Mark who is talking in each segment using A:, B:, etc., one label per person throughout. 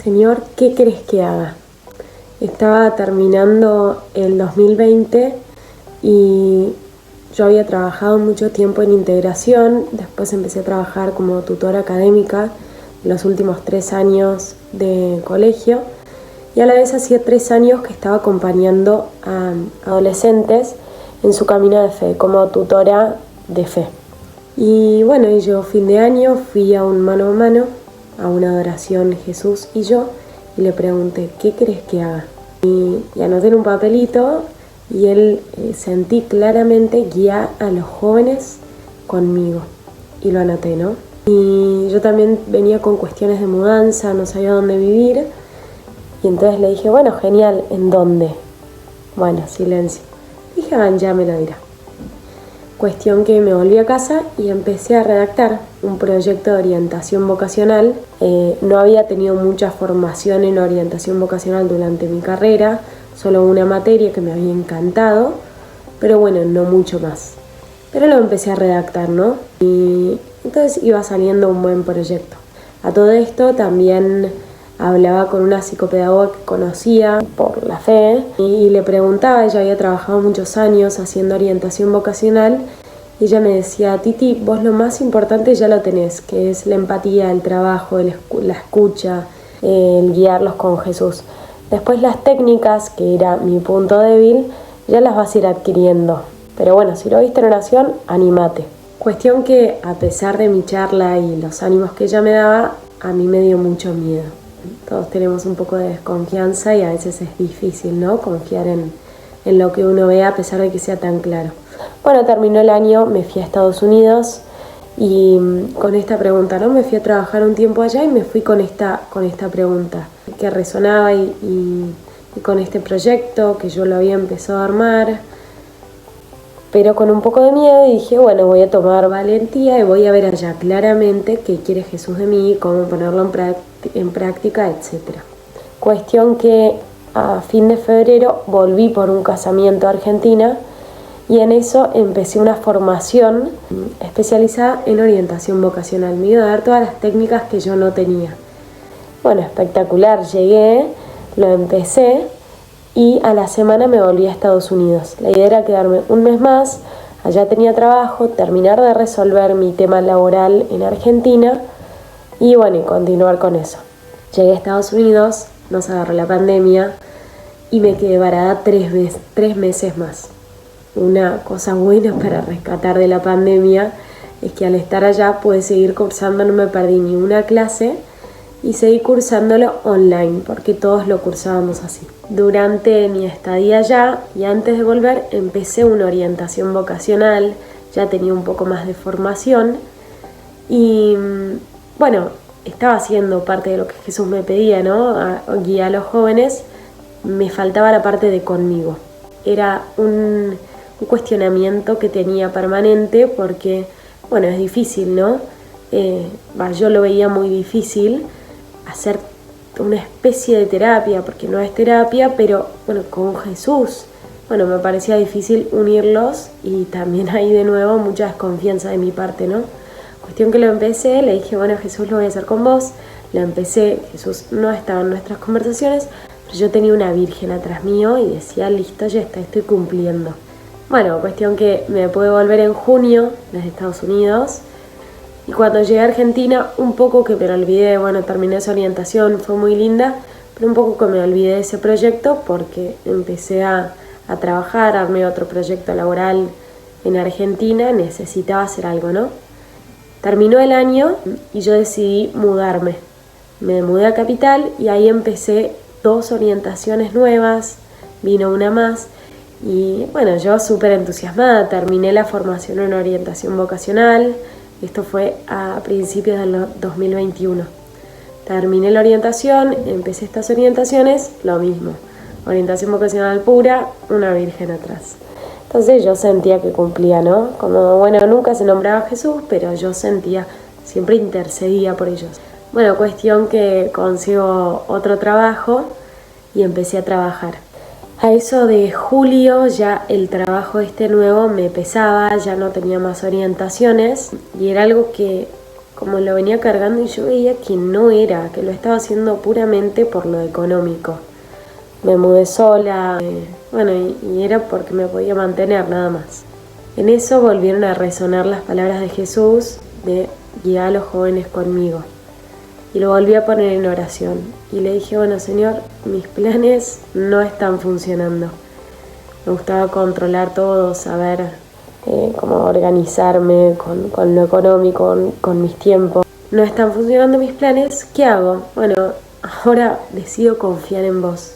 A: Señor, ¿qué querés que haga? Estaba terminando el 2020 y yo había trabajado mucho tiempo en integración, después empecé a trabajar como tutora académica en los últimos 3 años de colegio y a la vez hacía 3 años que estaba acompañando a adolescentes en su camino de fe, como tutora de fe. Y bueno, y yo fin de año fui a un mano a mano, a una adoración Jesús y yo, y le pregunté, ¿qué querés que haga? Y anoté en un papelito y él sentí claramente guiar a los jóvenes conmigo. Y lo anoté, ¿no? Y yo también venía con cuestiones de mudanza, no sabía dónde vivir. Y entonces le dije, bueno, genial, ¿en dónde? Bueno, silencio. Dije, ya me lo dirá. Cuestión que me volví a casa y empecé a redactar un proyecto de orientación vocacional. No había tenido mucha formación en orientación vocacional durante mi carrera, solo una materia que me había encantado, pero bueno, no mucho más. Pero lo empecé a redactar, ¿no? Y entonces iba saliendo un buen proyecto. A todo esto también hablaba con una psicopedagoga que conocía por la fe y le preguntaba, ella había trabajado muchos años haciendo orientación vocacional y ella me decía, Titi, vos lo más importante ya lo tenés, que es la empatía, el trabajo, la escucha, el guiarlos con Jesús. Después las técnicas, que era mi punto débil, ya las vas a ir adquiriendo. Pero bueno, si lo viste en oración, anímate. Cuestión que a pesar de mi charla y los ánimos que ella me daba, a mí me dio mucho miedo. Todos tenemos un poco de desconfianza y a veces es difícil, ¿no? Confiar en lo que uno ve a pesar de que sea tan claro. Bueno, terminó el año, me fui a Estados Unidos y con esta pregunta, ¿no? Me fui a trabajar un tiempo allá y me fui con esta pregunta que resonaba y con este proyecto que yo lo había empezado a armar, pero con un poco de miedo, y dije, bueno, voy a tomar valentía y voy a ver allá claramente qué quiere Jesús de mí, cómo ponerlo en práctica, etc. Cuestión que a fin de febrero volví por un casamiento a Argentina y en eso empecé una formación especializada en orientación vocacional. Me iba a dar todas las técnicas que yo no tenía. Bueno, espectacular, llegué, lo empecé y a la semana me volví a Estados Unidos. La idea era quedarme un mes más, allá tenía trabajo, terminar de resolver mi tema laboral en Argentina y bueno, y continuar con eso. Llegué a Estados Unidos, nos agarró la pandemia y me quedé varada 3 meses más. Una cosa buena para rescatar de la pandemia es que al estar allá pude seguir cursando, no me perdí ni una clase y seguí cursándolo online porque todos lo cursábamos así. Durante mi estadía allá y antes de volver empecé una orientación vocacional, ya tenía un poco más de formación y bueno, estaba haciendo parte de lo que Jesús me pedía, ¿no? Guiar a los jóvenes. Me faltaba la parte de conmigo. Era un cuestionamiento que tenía permanente porque, bueno, es difícil, ¿no? Yo lo veía muy difícil hacer una especie de terapia, porque no es terapia, pero bueno, con Jesús. Bueno, me parecía difícil unirlos y también hay de nuevo mucha desconfianza de mi parte, ¿no? Cuestión que lo empecé, le dije, bueno, Jesús, lo voy a hacer con vos. Lo empecé, Jesús no estaba en nuestras conversaciones, pero yo tenía una virgen atrás mío y decía, listo, ya está, estoy cumpliendo. Bueno, cuestión que me pude volver en junio desde Estados Unidos y cuando llegué a Argentina un poco que me olvidé, bueno, terminé esa orientación, fue muy linda, pero un poco que me olvidé de ese proyecto porque empecé a trabajar, armé otro proyecto laboral en Argentina, necesitaba hacer algo, ¿no? Terminó el año y yo decidí mudarme. Me mudé a Capital y ahí empecé 2 orientaciones nuevas, vino una más. Y bueno, yo súper entusiasmada, terminé la formación en orientación vocacional, esto fue a principios del 2021. Terminé la orientación, empecé estas orientaciones, lo mismo, orientación vocacional pura, una virgen atrás. Entonces yo sentía que cumplía, ¿no? Como, bueno, nunca se nombraba Jesús, pero yo sentía, siempre intercedía por ellos. Bueno, cuestión que consigo otro trabajo y empecé a trabajar. A eso de julio ya el trabajo nuevo me pesaba, ya no tenía más orientaciones y era algo que como lo venía cargando y yo veía que no era, que lo estaba haciendo puramente por lo económico. Me mudé sola, bueno, y era porque me podía mantener nada más. En eso volvieron a resonar las palabras de Jesús de guía a los jóvenes conmigo. Y lo volví a poner en oración. Y le dije, bueno, Señor, mis planes no están funcionando. Me gustaba controlar todo, saber cómo organizarme con lo económico, con mis tiempos. No están funcionando mis planes, ¿qué hago? Bueno, ahora decido confiar en vos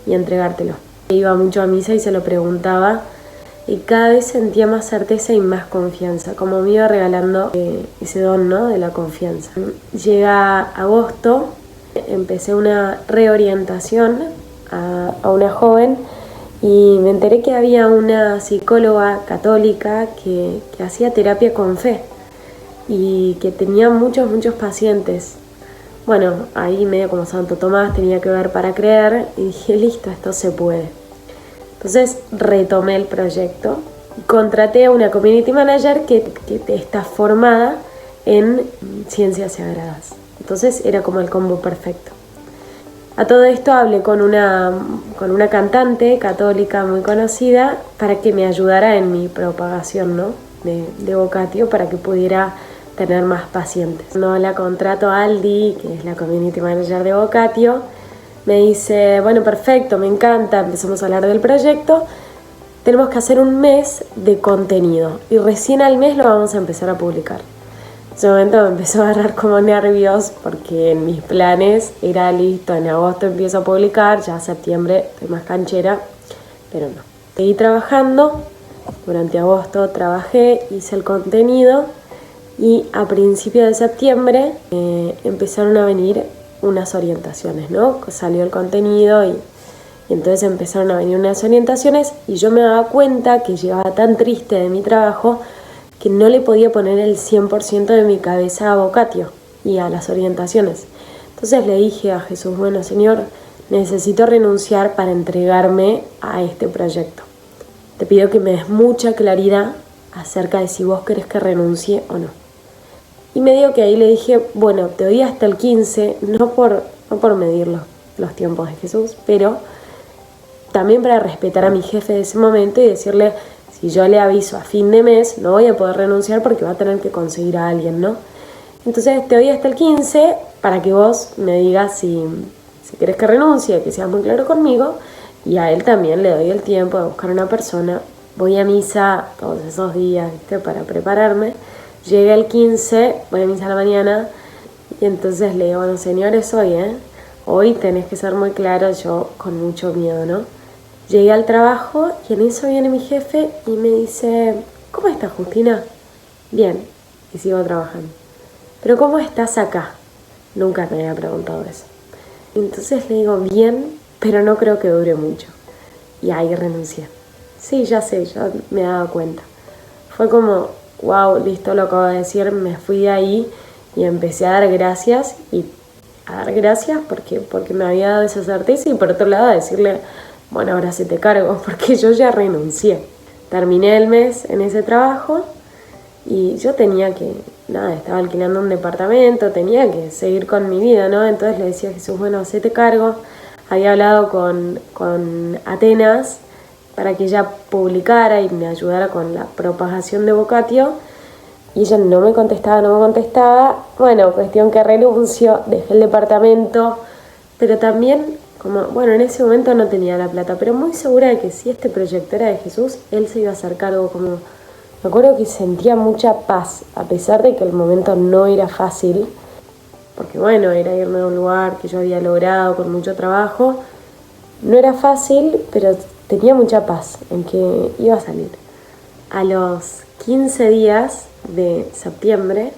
A: y entregártelo. Iba mucho a misa y se lo preguntaba y cada vez sentía más certeza y más confianza, como me iba regalando ese don, ¿no?, de la confianza. Llega agosto, empecé una reorientación a una joven y me enteré que había una psicóloga católica que hacía terapia con fe y que tenía muchos pacientes. Bueno, ahí medio como Santo Tomás, tenía que ver para creer y dije, listo, esto se puede. Entonces retomé el proyecto, contraté a una community manager que está formada en ciencias sagradas. Entonces era como el combo perfecto. A todo esto hablé con una cantante católica muy conocida para que me ayudara en mi propagación, ¿no?, de Vocatio, para que pudiera tener más pacientes. No la contrato a Aldi, que es la community manager de Vocatio. Me dice, bueno, perfecto, me encanta, empezamos a hablar del proyecto, tenemos que hacer un mes de contenido y recién al mes lo vamos a empezar a publicar. En ese momento me empezó a agarrar como nervios porque en mis planes era listo, en agosto empiezo a publicar, ya septiembre estoy más canchera, pero no. Seguí trabajando, durante agosto trabajé, hice el contenido y a principios de septiembre empezaron a venir unas orientaciones, ¿no? Salió el contenido y entonces empezaron a venir unas orientaciones y yo me daba cuenta que llegaba tan triste de mi trabajo que no le podía poner el 100% de mi cabeza a Vocatio y a las orientaciones. Entonces le dije a Jesús, bueno, Señor, necesito renunciar para entregarme a este proyecto. Te pido que me des mucha claridad acerca de si vos querés que renuncie o no. Y medio que ahí le dije, bueno, te doy hasta el 15, no por medir los tiempos de Jesús, pero también para respetar a mi jefe de ese momento y decirle, si yo le aviso a fin de mes, no voy a poder renunciar porque va a tener que conseguir a alguien, ¿no? Entonces te doy hasta el 15 para que vos me digas si querés que renuncie, que seas muy claro conmigo, y a él también le doy el tiempo de buscar una persona. Voy a misa todos esos días, ¿viste?, para prepararme. Llegué el 15, voy a misa a la mañana y entonces le digo, bueno, señores, hoy tenés que ser muy claro, yo con mucho miedo, ¿no? Llegué al trabajo y en eso viene mi jefe y me dice, ¿cómo estás, Justina? Bien, y sigo trabajando. ¿Pero cómo estás acá? Nunca me había preguntado eso. Entonces le digo, bien, pero no creo que dure mucho. Y ahí renuncié. Sí, ya sé, ya me he dado cuenta. Fue como, wow, listo, lo acabo de decir, me fui de ahí y empecé a dar gracias porque me había dado esa certeza y por otro lado a decirle, bueno, ahora se te cargo, porque yo ya renuncié. Terminé el mes en ese trabajo y yo tenía que, estaba alquilando un departamento, tenía que seguir con mi vida, ¿no? Entonces le decía a Jesús, bueno, hacete cargo. Había hablado con Atenas para que ella publicara y me ayudara con la propagación de Vocatio y ella no me contestaba. Bueno, cuestión que renuncio, dejé el departamento, pero también, como, bueno, en ese momento no tenía la plata, pero muy segura de que si este proyecto era de Jesús, él se iba a hacer cargo. Como, me acuerdo que sentía mucha paz, a pesar de que el momento no era fácil, porque bueno, era irme a un lugar que yo había logrado con mucho trabajo, no era fácil, pero tenía mucha paz en que iba a salir. A los 15 días de septiembre,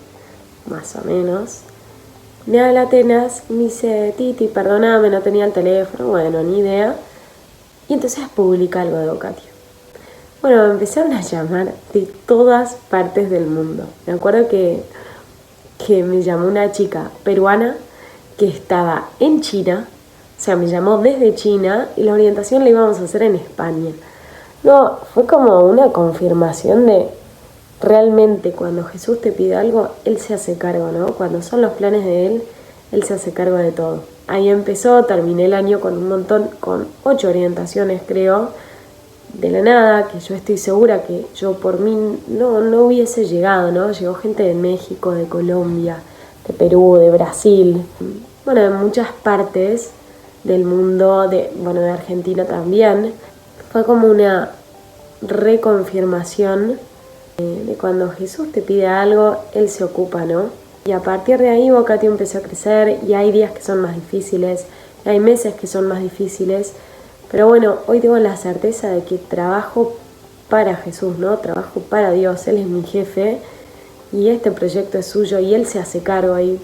A: más o menos, me habla Atenas y me dice, Titi, perdóname, no tenía el teléfono, bueno, ni idea. Y entonces publica algo de Vocatio. Bueno, me empezaron a llamar de todas partes del mundo. Me acuerdo que me llamó una chica peruana que estaba en China, o sea, me llamó desde China y la orientación la íbamos a hacer en España. No, fue como una confirmación de realmente cuando Jesús te pide algo, Él se hace cargo, ¿no? Cuando son los planes de Él se hace cargo de todo. Ahí empezó, terminé el año con con 8 orientaciones creo, de la nada, que yo estoy segura que yo por mí no hubiese llegado, ¿no? Llegó gente de México, de Colombia, de Perú, de Brasil, bueno, de muchas partes del mundo, de Argentina también. Fue como una reconfirmación de cuando Jesús te pide algo, Él se ocupa, ¿no? Y a partir de ahí Vocatio empezó a crecer y hay días que son más difíciles, y hay meses que son más difíciles, pero bueno, hoy tengo la certeza de que trabajo para Jesús, ¿no? Trabajo para Dios, Él es mi jefe y este proyecto es suyo y Él se hace cargo y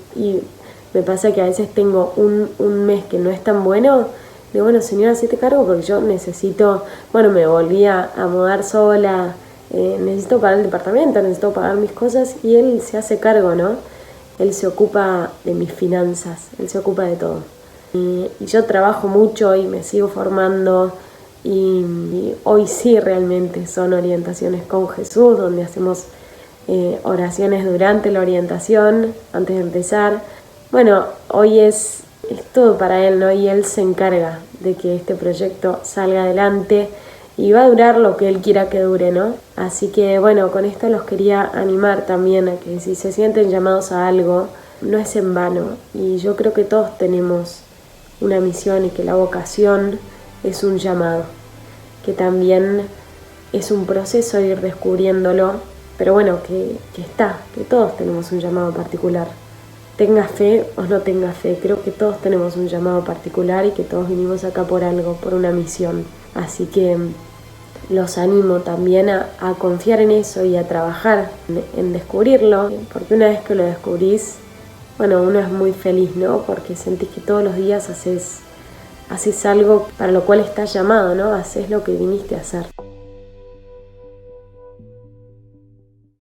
A: me pasa que a veces tengo un mes que no es tan bueno. Digo, bueno, señora, hacete cargo porque yo necesito, me volví a mudar sola, necesito pagar el departamento, necesito pagar mis cosas y Él se hace cargo, ¿no? Él se ocupa de mis finanzas, Él se ocupa de todo. Y yo trabajo mucho y me sigo formando y hoy sí realmente son orientaciones con Jesús, donde hacemos oraciones durante la orientación, antes de empezar. Bueno, hoy es todo para Él, ¿no? Y Él se encarga de que este proyecto salga adelante y va a durar lo que Él quiera que dure, ¿no? Así que bueno, con esto los quería animar también a que si se sienten llamados a algo, no es en vano. Y yo creo que todos tenemos una misión y que la vocación es un llamado, que también es un proceso ir descubriéndolo, pero bueno, que todos tenemos un llamado particular. Tenga fe o no tenga fe, creo que todos tenemos un llamado particular y que todos vinimos acá por algo, por una misión. Así que los animo también a confiar en eso y a trabajar en descubrirlo, porque una vez que lo descubrís, uno es muy feliz, ¿no? Porque sentís que todos los días haces algo para lo cual estás llamado, ¿no? Haces lo que viniste a hacer.